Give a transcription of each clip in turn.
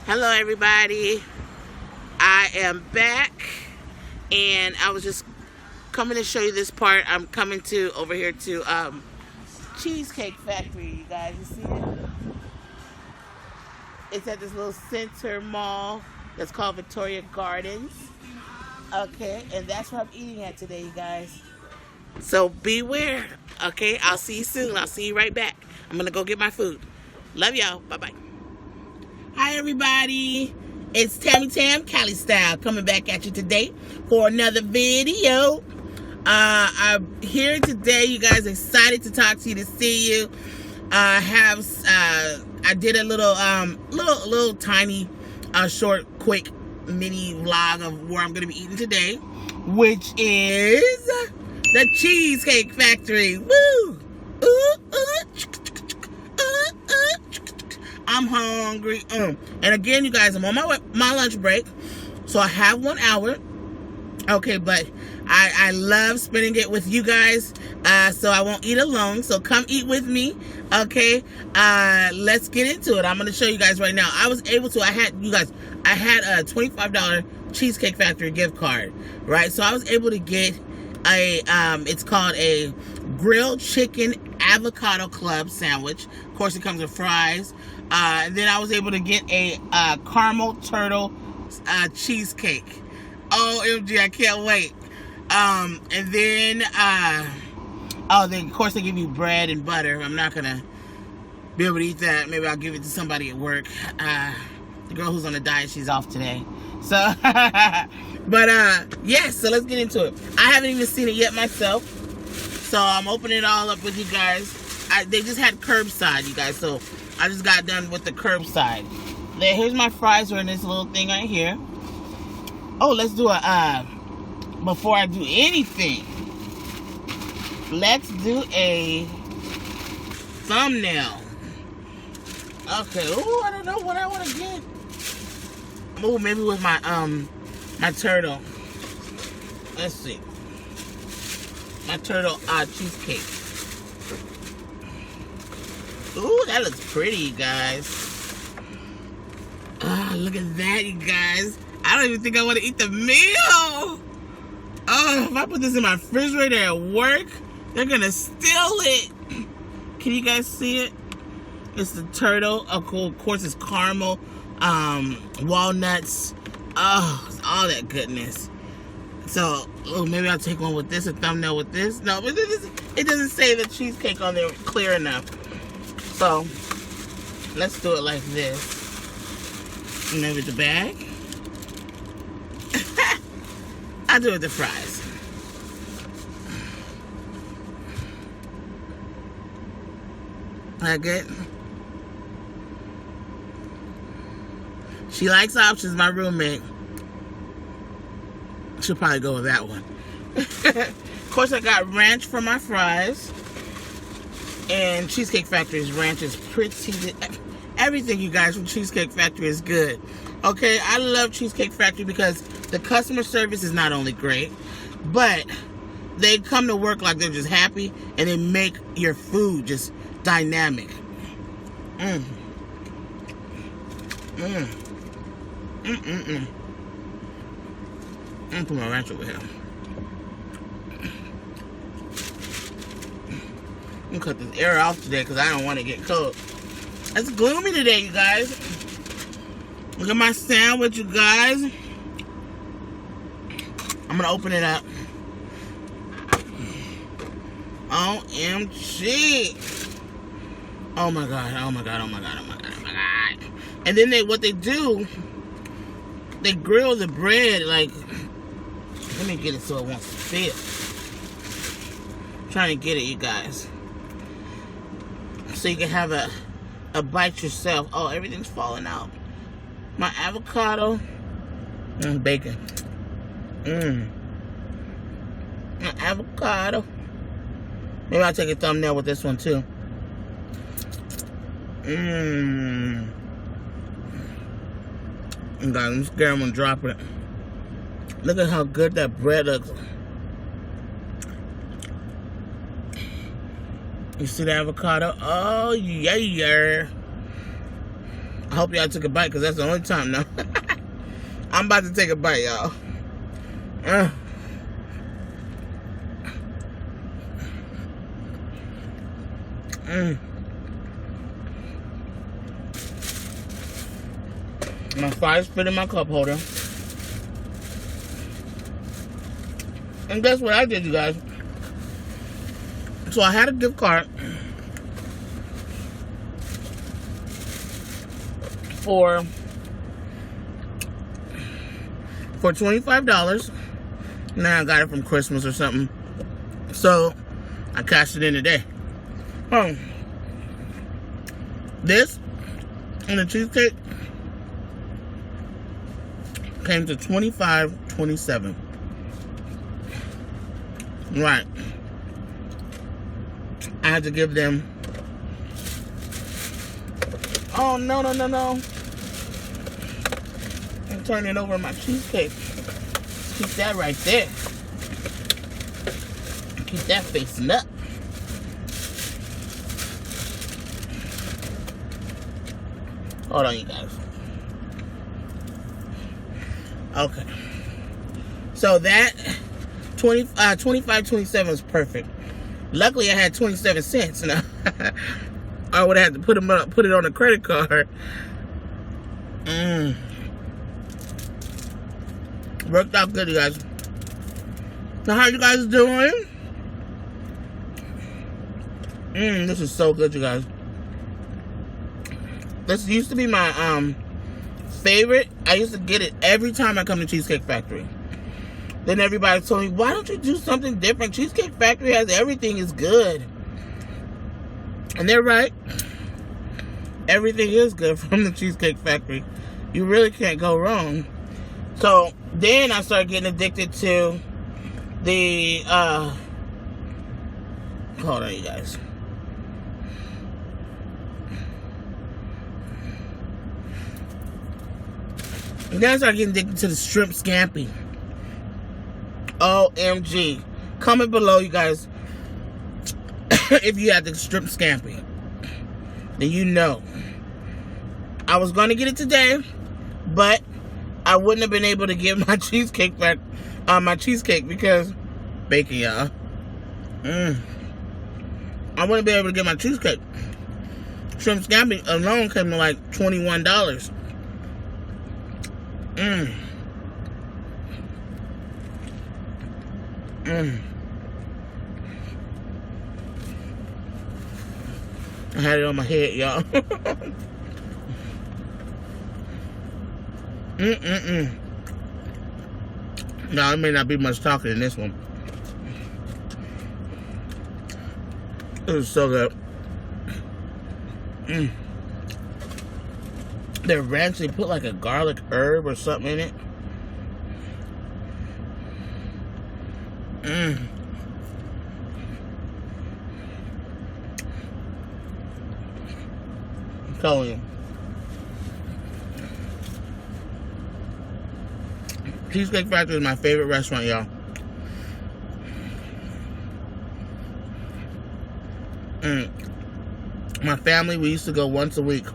Hello everybody, I am back and I was just coming to show you this part. I'm coming to over here to Cheesecake Factory, you guys. You see it? It's at this little center mall that's called Victoria Gardens. Okay, and that's where I'm eating at today, you guys. So beware. Okay, I'll see you soon. I'll see you right back. I'm gonna go get my food. Love y'all. Bye-bye. Hi everybody, it's Tammy Cali style coming back at you today for another video. I'm here today, you guys. Excited to talk to you, to see you. I did a little tiny short quick mini vlog of where I'm gonna be eating today, which is the Cheesecake Factory. Woo! I'm hungry. And again, you guys, I'm on my lunch break, so I have 1 hour. Okay, but I love spending it with you guys, so I won't eat alone. So come eat with me, okay? Let's get into it. I'm gonna show you guys right now. I had a $25 Cheesecake Factory gift card, right? So I was able to get a it's called a grilled chicken avocado club sandwich. Of course, it comes with fries. And then I was able to get a caramel turtle cheesecake. OMG, I can't wait. And then then of course they give you bread and butter. I'm not gonna be able to eat that. Maybe I'll give it to somebody at work. The girl who's on the diet, she's off today. So, but yes, so let's get into it. I haven't even seen it yet myself, so I'm opening it all up with you guys. They just had curbside, you guys, so I just got done with the curbside. Then here's my fries are in this little thing right here. Oh, let's do a before I do anything, let's do a thumbnail. Okay. Oh, I don't know what I want to get. Oh, maybe with my my turtle. Let's see. My turtle cheesecake. Ooh, that looks pretty, you guys. Oh, look at that, you guys. I don't even think I want to eat the meal. Oh, if I put this in my refrigerator at work, they're gonna steal it. Can you guys see it? It's the turtle. Oh, cool. Of course, it's caramel, walnuts. Oh, it's all that goodness. So, maybe I'll take one with this, a thumbnail with this. No, but it doesn't say the cheesecake on there clear enough. So, let's do it like this. And then with the bag. I'll do it with the fries. That good? She likes options, my roommate. She'll probably go with that one. Of course, I got ranch for my fries. And Cheesecake Factory's ranch is pretty... Everything, you guys, from Cheesecake Factory is good. Okay, I love Cheesecake Factory because the customer service is not only great, but they come to work like they're just happy, and they make your food just dynamic. I'm gonna put my ranch over here. I'm gonna cut this air off today because I don't want to get cold. It's gloomy today, you guys. Look at my sandwich, you guys. I'm gonna open it up. OMG. Oh my god, oh my god, oh my god, oh my god, oh my god. And then what they do, they grill the bread like, let me get it so it won't spill. I'm trying to get it, you guys. So you can have a bite yourself. Oh, everything's falling out. My avocado and bacon. My avocado. Maybe I'll take a thumbnail with this one too. And guys, I'm scared I'm gonna drop it. Look at how good that bread looks. You see the avocado? Oh, yeah. I hope y'all took a bite, because that's the only time now. I'm about to take a bite, y'all. My fries fit in my cup holder. And guess what I did, you guys? So I had a gift card for $25. Now I got it from Christmas or something. So I cashed it in today. This and the cheesecake came to $25.27. Right. I had to give them. Oh, no. I'm turning over my cheesecake. Keep that right there. Keep that facing up. Hold on, you guys. Okay. So that 25.27 is perfect. Luckily, I had 27 cents. Now, I would have had to put it on a credit card. Worked out good, you guys. So how you guys doing? This is so good, you guys. This used to be my favorite. I used to get it every time I come to Cheesecake Factory. Then everybody told me, why don't you do something different? Cheesecake Factory has everything is good. And they're right. Everything is good from the Cheesecake Factory. You really can't go wrong. So then I started getting addicted to the hold on, you guys. And then I started getting addicted to the shrimp scampi. OMG. Comment below, you guys, if you had the shrimp scampi. Then you know. I was going to get it today, but I wouldn't have been able to get my cheesecake back, my cheesecake, because bacon, y'all. I wouldn't be able to get my cheesecake. Shrimp scampi alone came to like $21. I had it on my head, y'all. No, it may not be much talking in this one. It was so good. Their ranch, they put like a garlic herb or something in it. I'm telling you. Cheesecake Factory is my favorite restaurant, y'all. My family, we used to go once a week.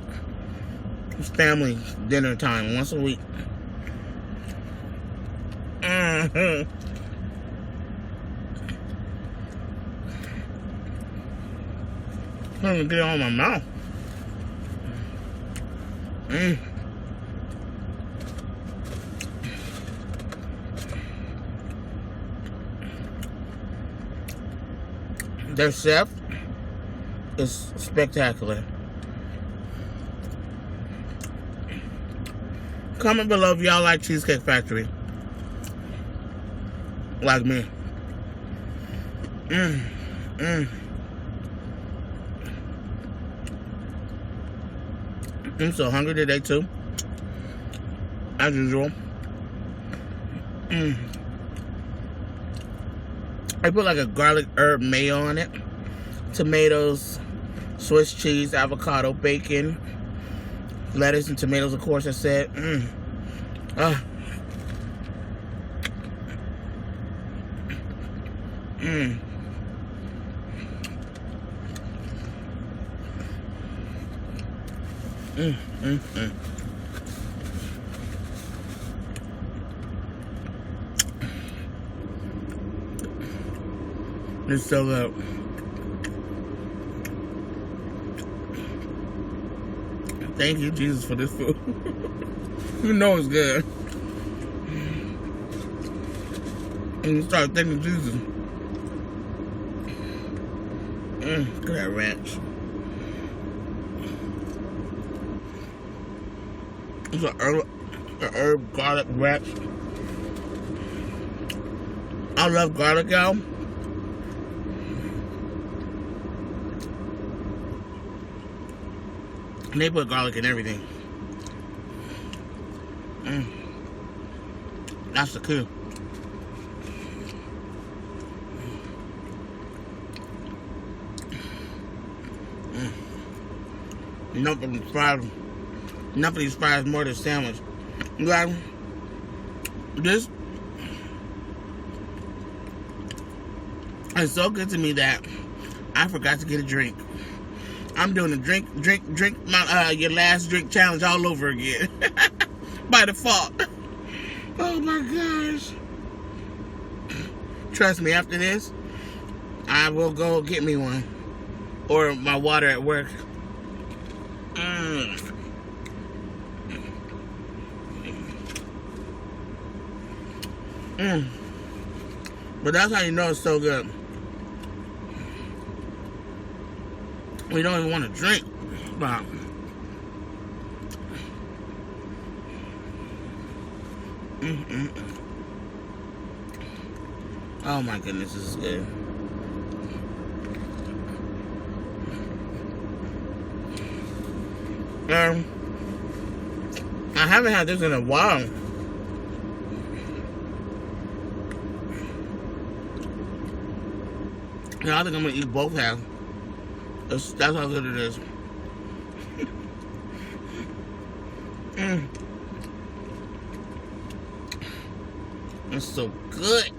It's family dinner time, once a week. I'm gonna get it on my mouth. Their chef is spectacular. Comment below if y'all like Cheesecake Factory. Like me. I'm so hungry today too. As usual. I put like a garlic herb mayo on it. Tomatoes, Swiss cheese, avocado, bacon, lettuce and tomatoes, of course, I said. Mm, mm, mm. It's so good. Thank you, Jesus, for this food. You know it's good. And you start thanking Jesus. Look at that ranch. It's an herb garlic ranch. I love garlic, y'all. And they put garlic in everything. That's the coup. Nothing fries more than sandwich. Like, this is so good to me that I forgot to get a drink. I'm doing a drink my your last drink challenge all over again. By default. Oh my gosh. Trust me, after this, I will go get me one. Or my water at work. But that's how you know it's so good. We don't even want to drink, but oh my goodness, this is good. I haven't had this in a while. Yeah, I think I'm gonna eat both halves. That's how good it is. It's so good.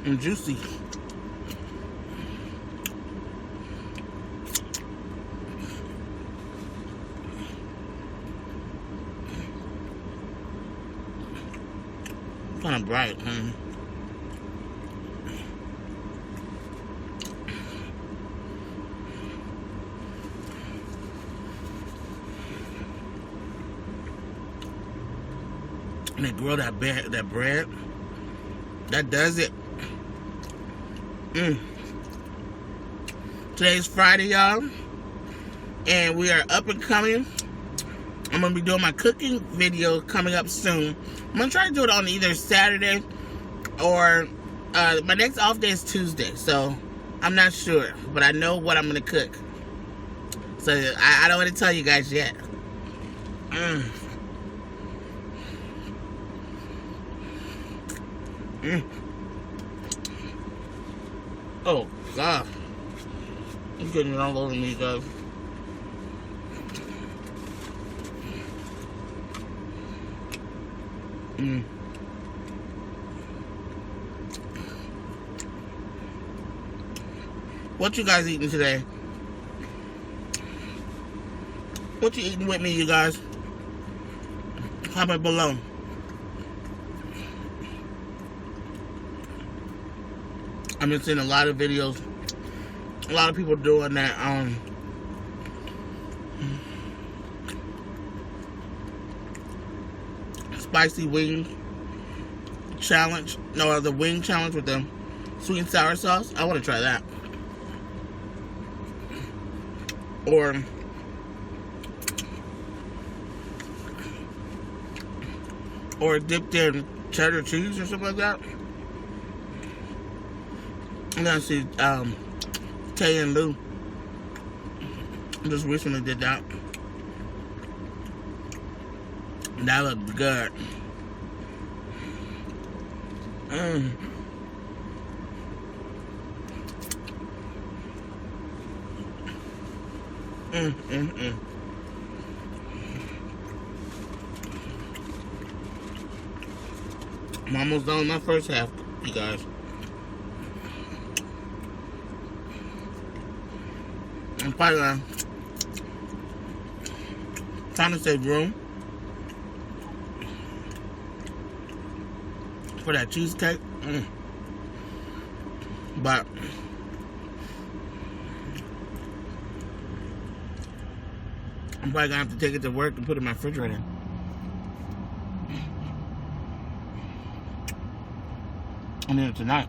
And juicy. Kind of bright. And they grill that bread. That does it. Today's Friday, y'all, and we are up and coming. I'm gonna be doing my cooking video coming up soon. I'm gonna try to do it on either Saturday or my next off day is Tuesday, so I'm not sure, but I know what I'm gonna cook. So I don't want to tell you guys yet. Oh God, it's getting it all over me, guys. What you guys eating today? What you eating with me, you guys? Comment below. I've been seeing a lot of videos, a lot of people doing that spicy wing challenge. No, the wing challenge with the sweet and sour sauce. I want to try that. Or dipped in cheddar cheese or something like that. And then I see Tay and Lou just recently did that. That looked good. I'm almost done with my first half, you guys. I'm probably trying to save room for that cheesecake. But I'm probably gonna have to take it to work and put it in my refrigerator. I need it tonight.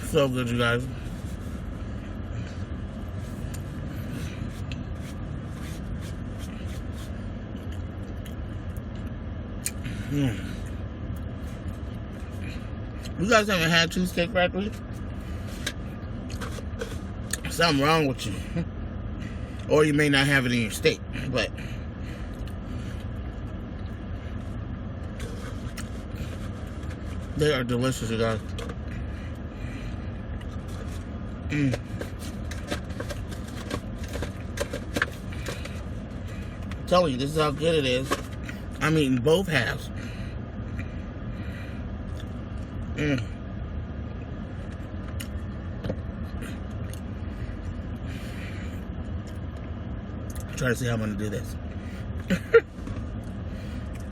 So good, you guys. You guys haven't had Cheesecake Factory? Something wrong with you. Or you may not have it in your state, but they are delicious, you guys. I'm telling you, this is how good it is. I'm eating both halves. Try to see how I'm gonna do this.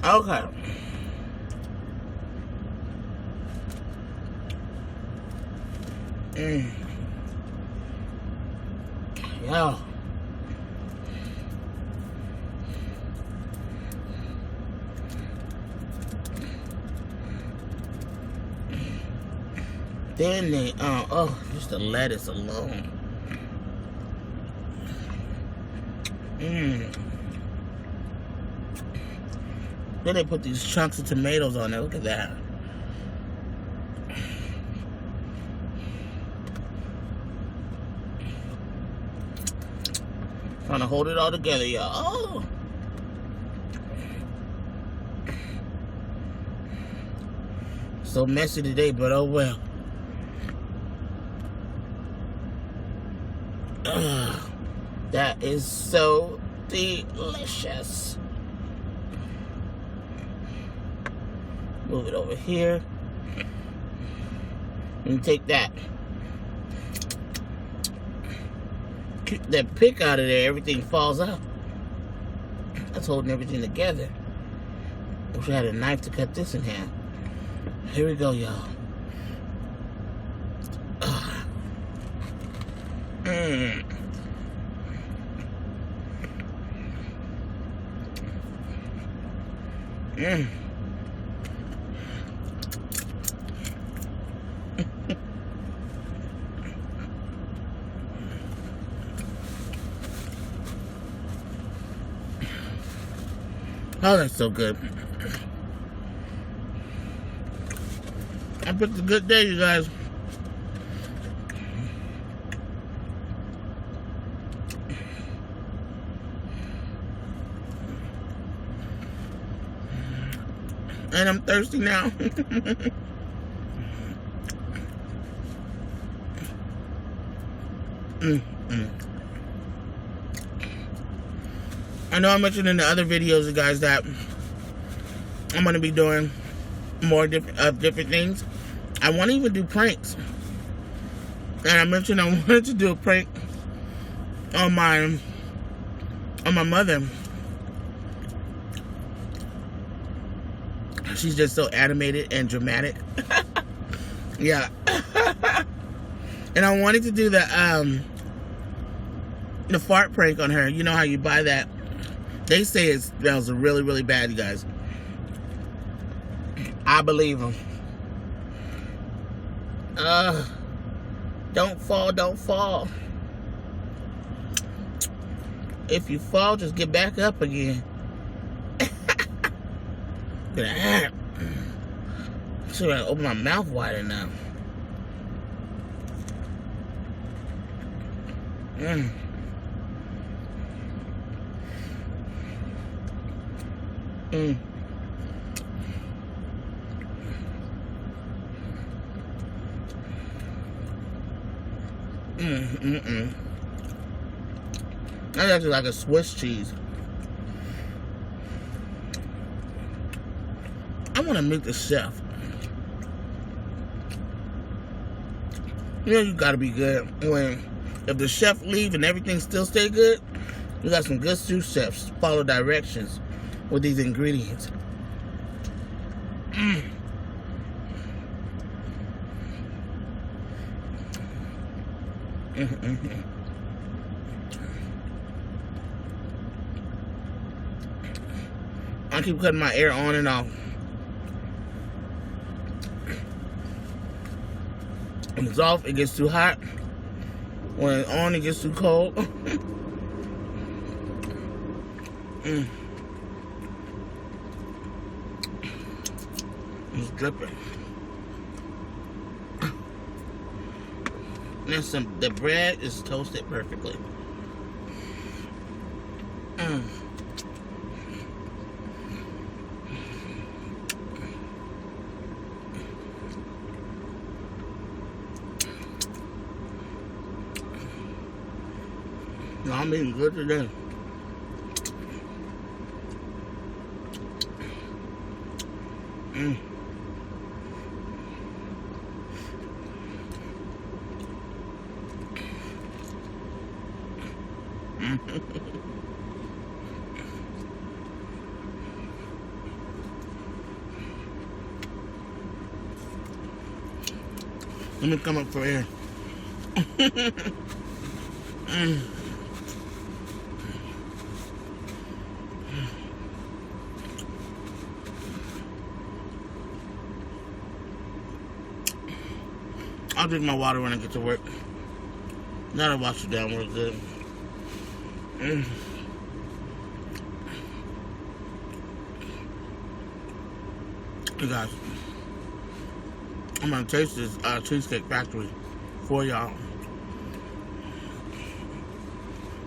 Okay. Yeah. Then they, just the lettuce alone. Then they put these chunks of tomatoes on there. Look at that. Trying to hold it all together, y'all. Oh. So messy today, but oh well. That is so delicious. Move it over here. And take that. Keep that pick out of there, everything falls out. That's holding everything together. Wish I had a knife to cut this in half. Here we go, y'all. Oh, that's so good. I picked a good day, you guys. And I'm thirsty now. I know I mentioned in the other videos, you guys, that I'm going to be doing more different things. I want to even do pranks. And I mentioned I wanted to do a prank on my mother. She's just so animated and dramatic. Yeah. And I wanted to do the fart prank on her. You know how you buy that? They say it smells really, really bad, you guys. I believe them. Don't fall, don't fall. If you fall, just get back up again. Look at that. Should I open my mouth wider now? Mm. That's actually like a Swiss cheese. I want to meet the chef. You know, you gotta be good. If the chef leave and everything still stay good, you got some good sous chefs. Follow directions with these ingredients. I keep cutting my air on and off. When it's off, it gets too hot. When it's on, it gets too cold. It's dripping. And the bread is toasted perfectly. No, I'm eating good today. Let me come up for air. I'll drink my water when I get to work. That'll wash it down real good. You guys, I'm gonna taste this Cheesecake Factory for y'all.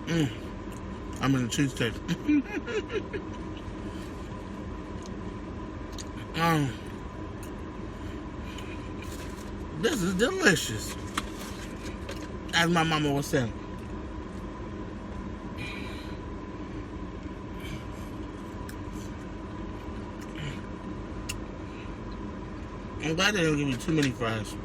I'm in the cheesecake. This is delicious, as my mama was saying. I'm glad they didn't give me too many fries.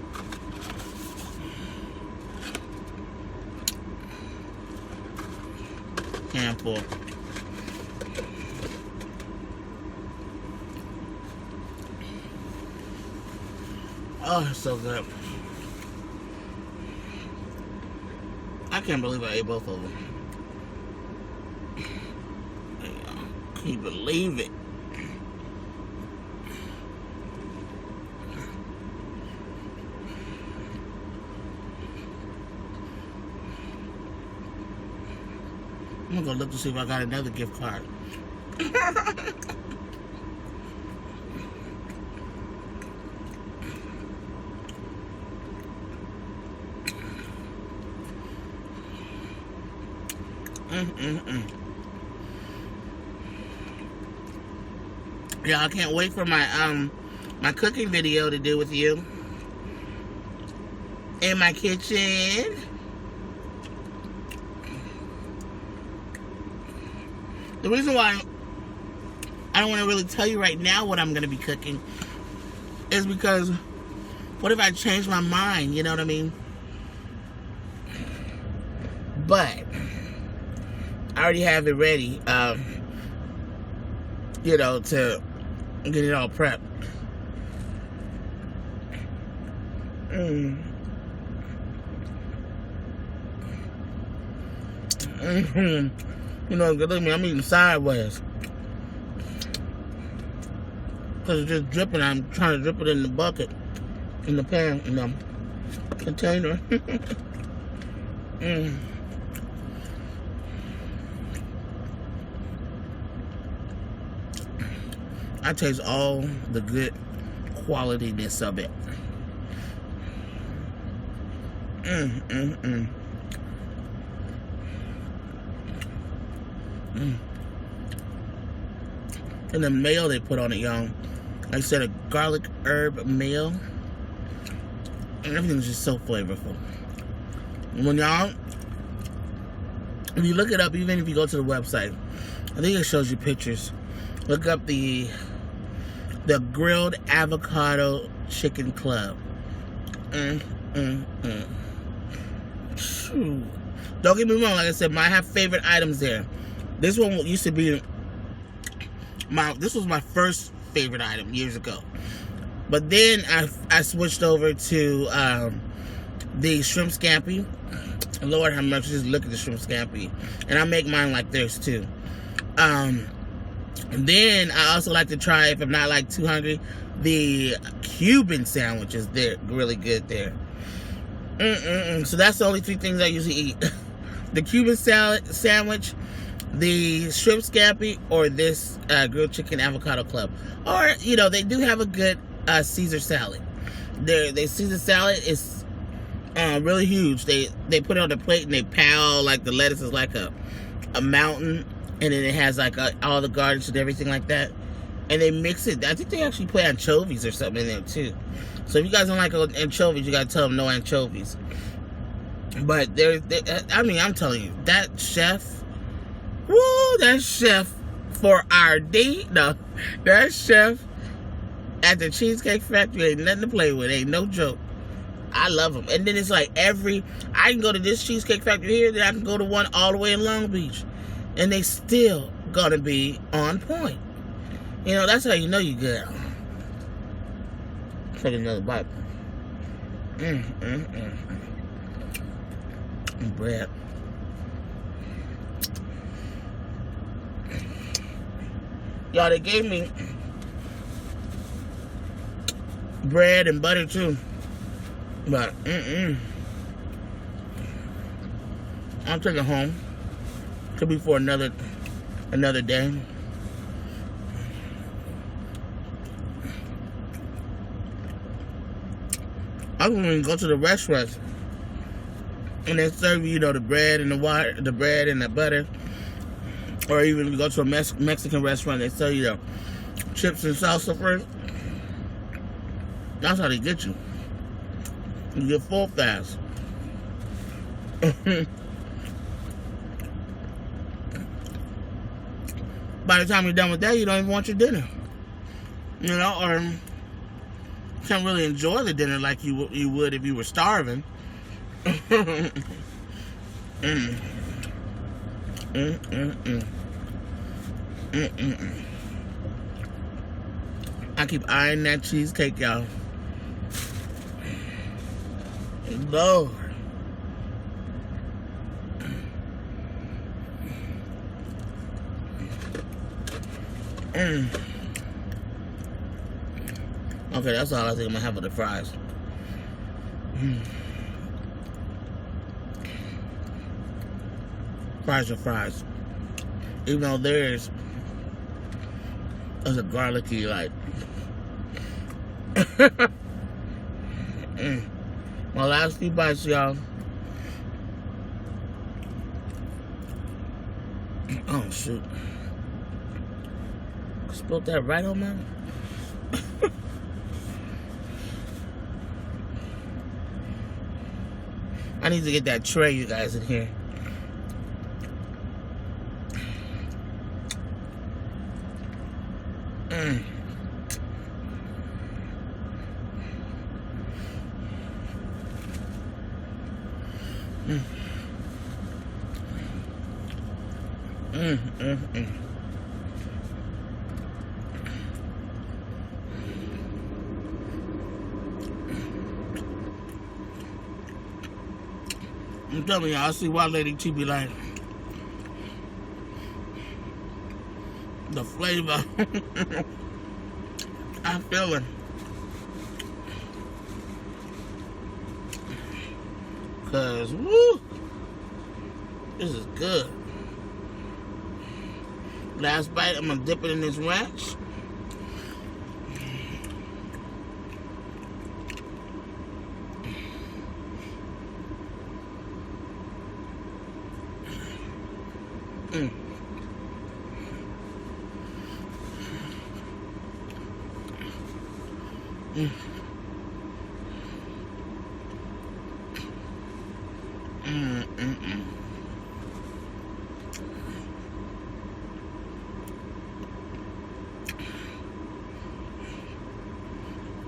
Handful. Oh, it's so good. I can't believe I ate both of them. Can you believe it? I'm gonna go look to see if I got another gift card. Yeah, I can't wait for my my cooking video to do with you in my kitchen. The reason why I don't want to really tell you right now what I'm going to be cooking is because what if I change my mind, you know what I mean? But I already have it ready, you know, to get it all prepped. You know, look at me, I'm eating sideways. Because it's just dripping. I'm trying to drip it in the bucket, in the pan, in the container. I taste all the good qualityness of it. And the mayo they put on it, y'all. Like I said, a garlic herb mayo. And everything's just so flavorful. When y'all, if you look it up, even if you go to the website, I think it shows you pictures. Look up the grilled avocado chicken club. Don't get me wrong, like I said, I have favorite items there. This one used to be this was my first favorite item years ago. But then I switched over to the shrimp scampi. Lord have mercy, just look at the shrimp scampi. And I make mine like theirs too. And then I also like to try, if I'm not like too hungry, the Cuban sandwiches. They're really good there. So that's the only 3 things I usually eat. The Cuban sandwich, the shrimp scampi, or this grilled chicken avocado club. Or, you know, they do have a good Caesar salad. Their Caesar salad is really huge. They put it on the plate and they pound, like the lettuce is like a mountain. And then it has like all the garnish and everything like that. And they mix it. I think they actually put anchovies or something in there too. So if you guys don't like anchovies, you gotta tell them no anchovies. But I mean, I'm telling you, that chef, woo, that chef for our D, no, that chef at the Cheesecake Factory ain't nothing to play with. Ain't no joke. I love them. And then it's like I can go to this Cheesecake Factory here, then I can go to one all the way in Long Beach. And they still gonna be on point. You know, that's how you know you good. Take another bite. Bread. Y'all, they gave me bread and butter too. But I'll take it home. Could be for another day. I can even go to the restaurants and they serve you, the bread and the bread and the butter. Or even if you go to a Mexican restaurant, they sell you the chips and salsa first. That's how they get you. You get full fast. By the time you're done with that, you don't even want your dinner. You know, or can't really enjoy the dinner like you would if you were starving. I keep eyeing that cheesecake, y'all. Lord. Okay, that's all I think I'm gonna have with the fries. Fries are fries. Even though theirs is a garlicky, like. My last few bites, y'all. Oh, shoot. Spilled that right on my... I need to get that tray, you guys, in here. I'm telling you, I see why Lady T be like, the flavor. I feel it. Cause woo, this is good. Last bite, I'm gonna dip it in this ranch. Mm. Mm, mm, mm.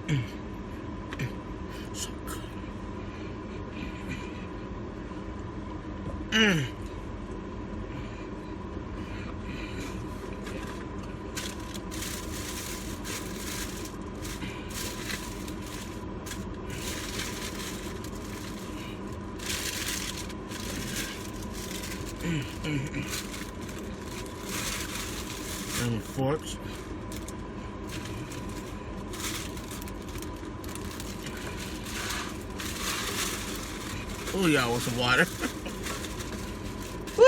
Mm. So good. Mm. And with forks. Oh, y'all want some water? Woo!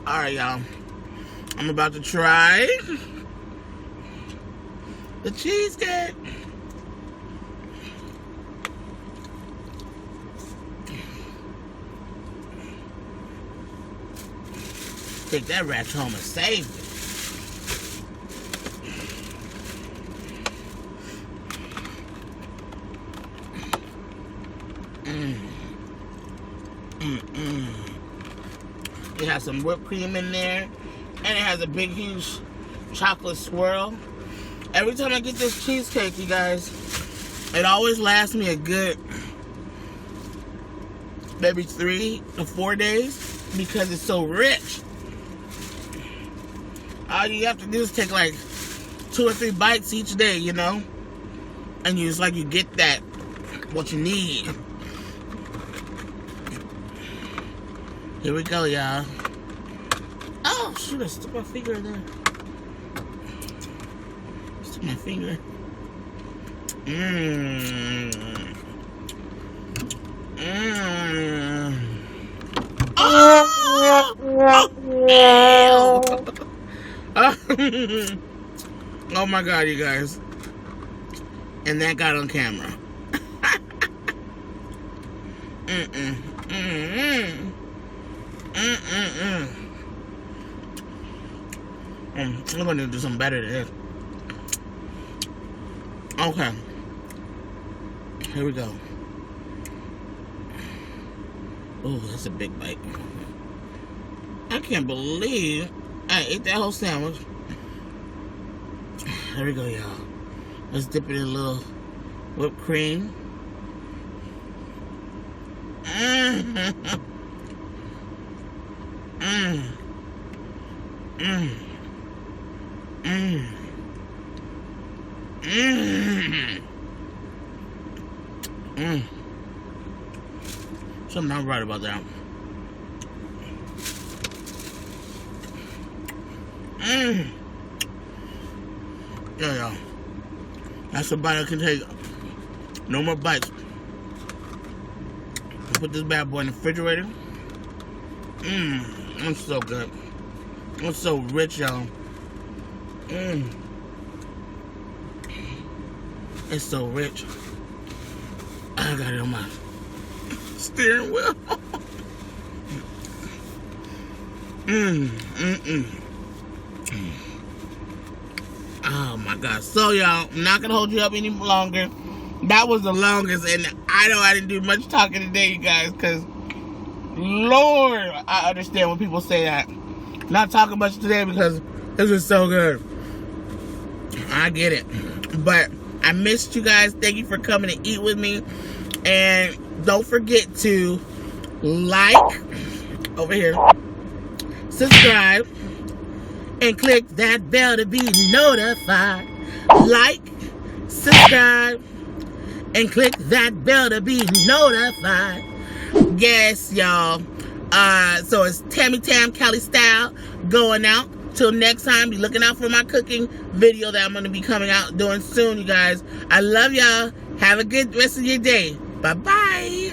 All right, y'all. I'm about to try the cheesecake. Take that rat home and save it. It has some whipped cream in there, and it has a big, huge chocolate swirl. Every time I get this cheesecake, you guys, it always lasts me a good maybe 3 to 4 days because it's so rich. All you have to do is take like 2 or 3 bites each day, you know, and it's like you get that what you need. Here we go, y'all. Oh, shoot, I stuck my finger in there. Stuck my finger. Mmm. Mmm. Oh! Oh my God, you guys. And that got on camera. Mm-mm. Mm-mm. Mm-mm-mm. I'm gonna do something better than this. Okay. Here we go. Oh, that's a big bite. I can't believe I ate that whole sandwich. There we go, y'all. Let's dip it in a little whipped cream. Mm. Mm. Mm. Mm. Mm. Mm. Something not right about that. Mm. Yeah. That's a bite I can take. No more bites. Put this bad boy in the refrigerator. Mmm. It's so good. It's so rich, y'all. Mmm. It's so rich. I got it on my steering wheel. Oh my God. So y'all, I'm not gonna hold you up any longer. That was the longest, and I know I didn't do much talking today, you guys, because Lord, I understand when people say that. Not talking much today because this is so good. I get it. But I missed you guys. Thank you for coming to eat with me. And don't forget to like over here, subscribe, and click that bell to be notified. Like, subscribe, and click that bell to be notified. Yes, y'all. So it's Tammy Cali style going out. Till next time, be looking out for my cooking video that I'm going to be coming out doing soon, you guys. I love y'all. Have a good rest of your day. Bye-bye.